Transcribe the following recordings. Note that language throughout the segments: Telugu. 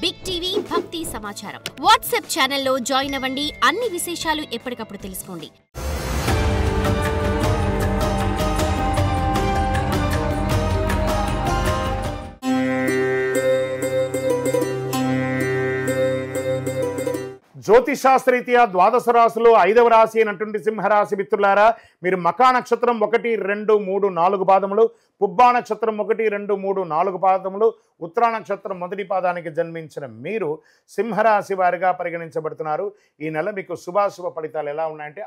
బిగ్ టీవీ భక్తి సమాచారం వాట్సాప్ ఛానల్లో జాయిన్ అవ్వండి. అన్ని విశేషాలు ఎప్పటికప్పుడు తెలుసుకోండి. జ్యోతిషాస్త్రరీత్యా ద్వాదశ రాశులు 5వ రాశి అయినటువంటి సింహరాశి మిత్రులారా, మీరు మకా నక్షత్రం 1, 2, 3, 4 పాదములు, పుబ్బా నక్షత్రం 1, 2, 3, 4 పాదములు, ఉత్తరా నక్షత్రం మొదటి పాదానికి జన్మించిన మీరు సింహరాశి వారిగా పరిగణించబడుతున్నారు. ఈ నెల మీకు శుభాశుభ ఫలితాలు ఎలా ఉన్నాయంటే,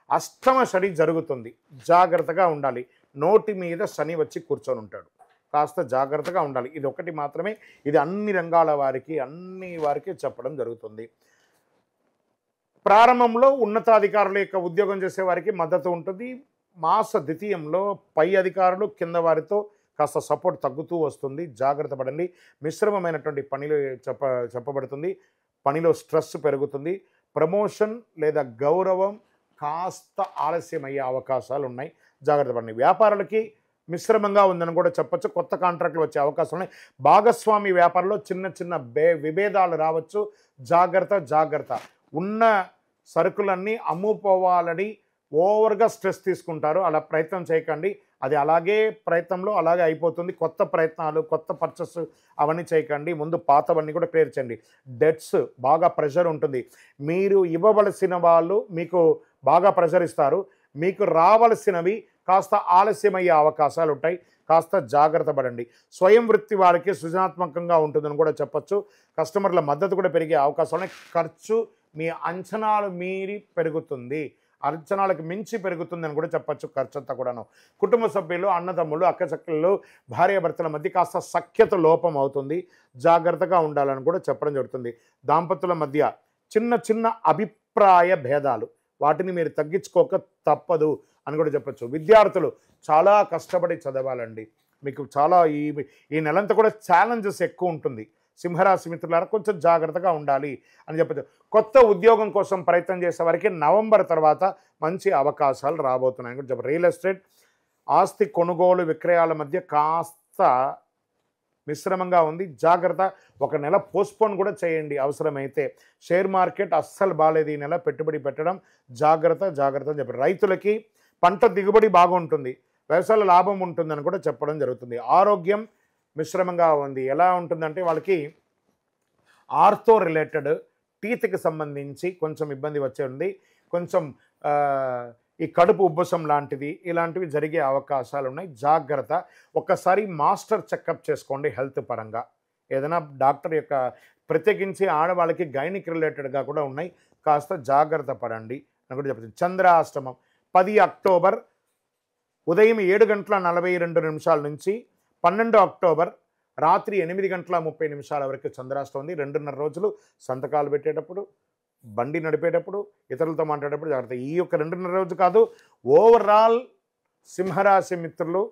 అష్టమ శని జరుగుతుంది, జాగ్రత్తగా ఉండాలి. నోటి మీద శని వచ్చి కూర్చొని ఉంటాడు, కాస్త జాగ్రత్తగా ఉండాలి. ఇది ఒకటి మాత్రమే, ఇది అన్ని రంగాల వారికి చెప్పడం జరుగుతుంది. ప్రారంభంలో ఉన్నతాధికారుల యొక్క ఉద్యోగం చేసే వారికి మద్దతు ఉంటుంది. మాస ద్వితీయంలో పై అధికారులు కింద వారితో కాస్త సపోర్ట్ తగ్గుతూ వస్తుంది, జాగ్రత్త పడండి. మిశ్రమమైనటువంటి పనిలో చెప్పబడుతుంది, పనిలో స్ట్రెస్ పెరుగుతుంది. ప్రమోషన్ లేదా గౌరవం కాస్త ఆలస్యం అయ్యే అవకాశాలు ఉన్నాయి, జాగ్రత్త పడండి. వ్యాపారులకి మిశ్రమంగా ఉందని కూడా చెప్పచ్చు, కొత్త కాంట్రాక్టులు వచ్చే అవకాశాలు ఉన్నాయి. భాగస్వామి వ్యాపారంలో చిన్న విభేదాలు రావచ్చు, జాగ్రత్త. ఉన్న సరుకులన్నీ అమ్ముకోవాలని ఓవర్గా స్ట్రెస్ తీసుకుంటారు, అలా ప్రయత్నం చేయకండి. అది ప్రయత్నంలో అలాగే అయిపోతుంది. కొత్త ప్రయత్నాలు, కొత్త పర్చేస్ అవన్నీ చేయకండి. ముందు పాతవన్నీ కూడా క్లియర్ చేయండి. డెట్స్ బాగా ప్రెషర్ ఉంటుంది. మీరు ఇవ్వవలసిన వాళ్ళు మీకు బాగా ప్రెషర్ ఇస్తారు, మీకు రావలసినవి కాస్త ఆలస్యమయ్యే అవకాశాలు ఉంటాయి, కాస్త జాగ్రత్త పడండి. స్వయం వృత్తి వారికి సృజనాత్మకంగా ఉంటుందని కూడా చెప్పచ్చు. కస్టమర్ల మద్దతు కూడా పెరిగే అవకాశాలు ఉన్నాయి. ఖర్చు మీ అంచనాలు మీరి పెరుగుతుంది, అంచనాలకు మించి పెరుగుతుందని కూడా చెప్పచ్చు. ఖర్చు అంతా కూడాను కుటుంబ సభ్యులు, అన్నదమ్ములు, అక్కచెక్కలు, భార్యాభర్తల మధ్య కాస్త సఖ్యత లోపం అవుతుంది, జాగ్రత్తగా ఉండాలని కూడా చెప్పడం జరుగుతుంది. దాంపత్యుల మధ్య చిన్న అభిప్రాయ భేదాలు, వాటిని మీరు తగ్గించుకోక తప్పదు అని కూడా చెప్పచ్చు. విద్యార్థులు చాలా కష్టపడి చదవాలండి. మీకు చాలా ఈ నెలంతా కూడా ఛాలెంజెస్ ఎక్కువ ఉంటుంది. సింహరాశి మిత్రులారా, కొంచెం జాగ్రత్తగా ఉండాలి అని చెప్పచ్చు. కొత్త ఉద్యోగం కోసం ప్రయత్నం చేసే వారికి నవంబర్ తర్వాత మంచి అవకాశాలు రాబోతున్నాయని కూడా చెప్పారు. రియల్ ఎస్టేట్, ఆస్తి కొనుగోలు విక్రయాల మధ్య కాస్త మిశ్రమంగా ఉంది, జాగ్రత్త. ఒక నెల పోస్ట్పోన్ కూడా చేయండి అవసరమైతే. షేర్ మార్కెట్ అస్సలు బాగాలేదు ఈ నెల, పెట్టుబడి పెట్టడం జాగ్రత్త అని చెప్పారు. రైతులకి పంట దిగుబడి బాగుంటుంది, వ్యవసాయ లాభం ఉంటుందని కూడా చెప్పడం జరుగుతుంది. ఆరోగ్యం మిశ్రమంగా ఉంది. ఎలా ఉంటుందంటే వాళ్ళకి ఆర్థో రిలేటెడ్, టీత్కి సంబంధించి కొంచెం ఇబ్బంది వచ్చే ఉంది. కొంచెం ఈ కడుపు ఉబ్బసం ఇలాంటివి జరిగే అవకాశాలు ఉన్నాయి, జాగ్రత్త. ఒక్కసారి మాస్టర్ చెకప్ చేసుకోండి హెల్త్ పరంగా. ఏదైనా డాక్టర్ యొక్క, ప్రత్యేకించి ఆడవాళ్ళకి గైనిక్ రిలేటెడ్గా కూడా ఉన్నాయి, కాస్త జాగ్రత్త పడండి అని కూడా చెప్తుంది. చంద్రాష్టమం 10 అక్టోబర్ ఉదయం 7:42 నుంచి 12 అక్టోబర్ రాత్రి 8:30 వరకు చంద్రాష్టం ఉంది. 2.5 రోజులు సంతకాలు పెట్టేటప్పుడు, బండి నడిపేటప్పుడు, ఇతరులతో మాట్లాడేటప్పుడు జాగ్రత్త. ఈ యొక్క 2.5 రోజు కాదు, ఓవరాల్ సింహరాశి మిత్రులు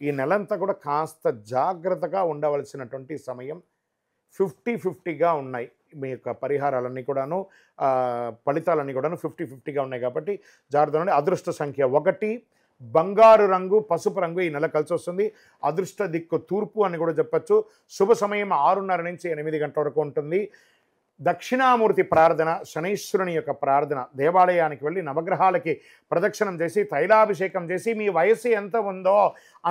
ఈ నెలంతా కూడా కాస్త జాగ్రత్తగా ఉండవలసినటువంటి సమయం. 50-50గా ఉన్నాయి మీ యొక్క పరిహారాలన్నీ కూడాను, ఫలితాలన్నీ కూడాను 50-50గా ఉన్నాయి కాబట్టి జాగ్రత్త ఉండండి. అదృష్ట సంఖ్య 1, బంగారు రంగు, పసుపు రంగు ఈ నెల కలిసి వస్తుంది. అదృష్ట దిక్కు తూర్పు అని కూడా చెప్పచ్చు. శుభ సమయం 6:30 నుంచి 8 గంటల వరకు ఉంటుంది. దక్షిణామూర్తి ప్రార్థన, శనీశ్వరుని యొక్క ప్రార్థన, దేవాలయానికి వెళ్ళి నవగ్రహాలకి ప్రదక్షిణం చేసి తైలాభిషేకం చేసి మీ వయస్సు ఎంత ఉందో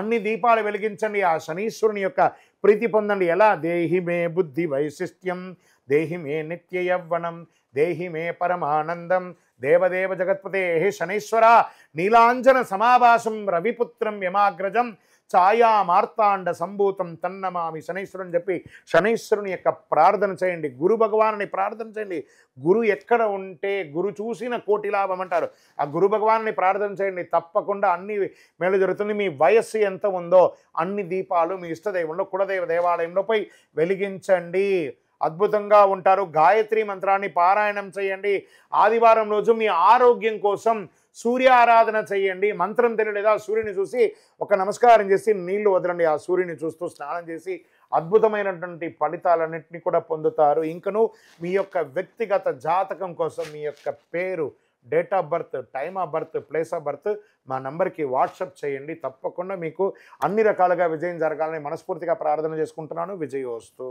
అన్ని దీపాలు వెలిగించండి, ఆ శనీశ్వరుని యొక్క ప్రీతి పొందండి. ఎలా? దేహి మే బుద్ధి వైశిష్ట్యం, దేహి మే నిత్య యవ్వనం, దేహి మే పరమానందం, దేవదేవ జగత్పతే శనీశ్వర నీలాంజన సమాభాసం రవిపుత్రం యమాగ్రజం ఛాయా మార్తాండ సంభూతం తన్నమామి శనీశ్వరుని చెప్పి శనీశ్వరుని యొక్క ప్రార్థన చేయండి. గురు భగవానుని ప్రార్థన చేయండి. గురు ఎక్కడ ఉంటే గురు చూసిన కోటి లాభం అంటారు. ఆ గురు భగవానుని ప్రార్థన చేయండి, తప్పకుండా అన్ని మేలు జరుగుతుంది. మీ వయస్సు ఎంత ఉందో అన్ని దీపాలు మీ ఇష్టదైవంలో, కులదైవ దేవాలయంలో పోయి వెలిగించండి, అద్భుతంగా ఉంటారు. గాయత్రి మంత్రాన్ని పారాయణం చేయండి. ఆదివారం రోజు మీ ఆరోగ్యం కోసం సూర్య ఆరాధన చేయండి. మంత్రం తెలియలేదా, సూర్యుని చూసి ఒక నమస్కారం చేసి నీళ్లు వదలండి. ఆ సూర్యుని చూస్తూ స్నానం చేసి అద్భుతమైనటువంటి ఫలితాలన్నింటినీ కూడా పొందుతారు. ఇంకను మీ యొక్క వ్యక్తిగత జాతకం కోసం మీ యొక్క పేరు, date of birth, time of birth, place of birth మా నంబర్కి వాట్సాప్ చేయండి. తప్పకుండా మీకు అన్ని రకాలుగా విజయం జరగాలని మనస్ఫూర్తిగా ప్రార్థన చేసుకుంటున్నాను. విజయోస్తు.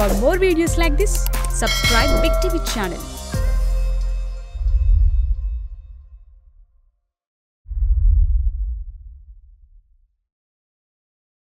For more videos like this, subscribe Big TV channel.